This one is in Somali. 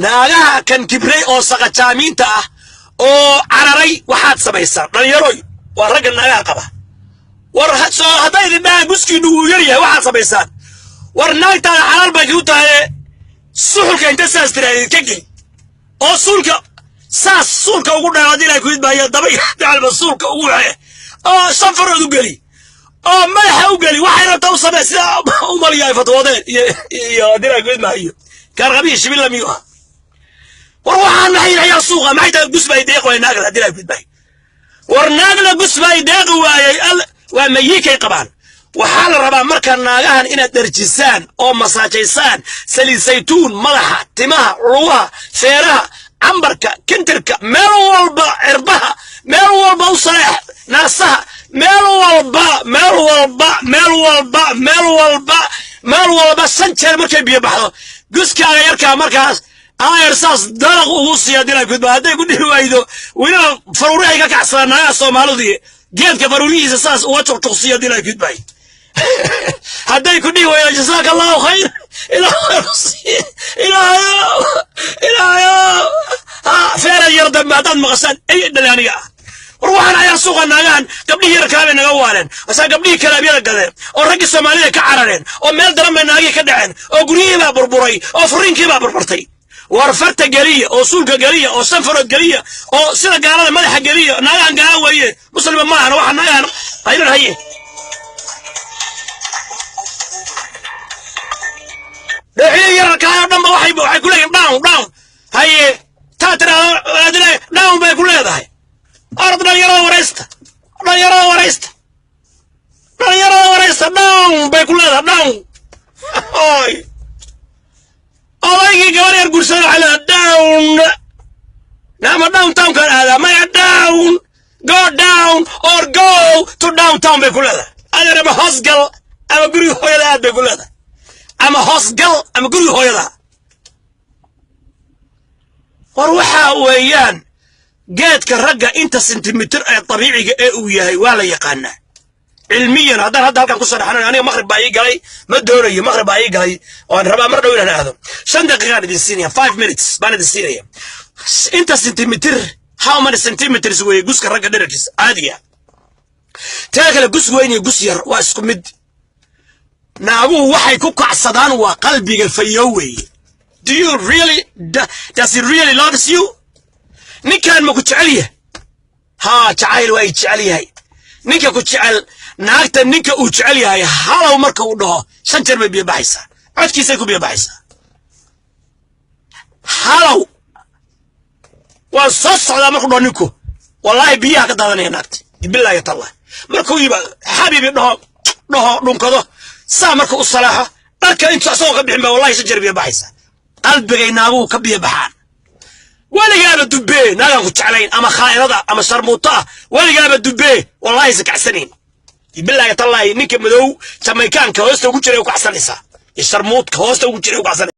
naagaha kan kibrey oo saqajaamiinta ah oo cararay waxaad samaysaa dhalinyaroy waa ragga naagaha qaba war soo haday dhinaca guskiinu uu yar yahay waxaad samaysaan war naagtaada xalaal bay ku tahay suxulka inta saas tiraahday ka geli oo suulka ugu dhawaad ilaa ku idbaayo daba daalba suulka ugu waxe oo safarad u geli oo madaxa u geli waxay rabtaa u samaysaa u maliyay fatwoodeen iyo dilaa ku idbaayo كارغبي شبيل لم يوها وروحان نحيل يا سوقا ما يدا قص باي ديق ولا ناقل هدي لا يفيد باي ورناقل قص باي ديق وميكي قبان وحال الربا مركا ناقهن إنا درجسان أو مساجيسان سلي زيتون ملحة تماها روها فيرها عنبركا كنتركا ميلو والبا عربها ميلو والبا وصريح ناسها ميلو والبا سنتين مركا بيبحضو قسكا يركا مركز ارساس دلق وصيا دينا كدبا هدي كدي وايدو وينا فروريغا كعسانا سومالودي جيدك فروريس اساس وجه توصيا دينا كدبا هدي كدي ويا جزاك الله خير الى فعلا يردم بعدان مغسان اي دلانيا روحنا يا سوق الناغان قبلي يركابي naga waalan asa gabdhii kala biyo gadeen oo rag Soomaaliyeed ka carareen oo meel daran naagi ka dhaceen oo guriga burburay oo furinkii burburtay war farta galiya oo suulka galiya oo sanfarad galiya oo sida gaalada madaxa galiya naagan gaa weeye muslima ma aha waxa naagan qaylan haye dhixii yarkaa dhanba waxay ku leeyihiin down haye taatira adina down bay ku leedahay أرض دنيا وريستا داون بيقول هذا داون أي أولاً قارئ القرصان على داون نعم داون تاون كان هذا ما داون go down or go to downtown بيقول هذا أنا ما هسقل أما قولي هو هذا بيقول هذا أما هسقل أما قولي هو هذا وروحها ويان جاد كرجع أنت سنتيمتر طبيعي وياي ولا يقانا علميا هذا كان قصة أنا مغرب باي جاي ما دوري مغرب باي جاي وأنا ربع مرة ولا هذا 5 دقائق دي السينيا 5 minutes بان دي السينيا أنت سنتيمتر how many centimeters ويا جوز كرجع درجس عادية تاكل جوز وين جوز ير واسكمد نعو وحي كوك عصدان وقلبي الفيوي do you really does he really loves you ninkan ma ku jeceliye ha jacayl way jeceliyahay ninka ku jecel naagta ninka uu jecel yahay halow marka uu dhaho 5 jeer bay biyo baxaysa codkiisa ku biyo baxaysa halow waa soo socda markuu dhaho ninku wallahi biyaha ka daadanaya naagta billahi taala markuu yiba habibi dhaho dhunkado saa marka u salaaxo dharka inta soo ka bixin ba wallahi 5 jeer biyo baxaysa qalbigaynagu ka biyo baxaan ولقى بدبي ناقة كتعلين أما خائرة أما شرموطة ولقى بدبي والله يسكع سنين بالله يطلع نيك مدو تما كان كهوست وكتير وكحسن لسه الشرموط كهوست وكتير وكحسن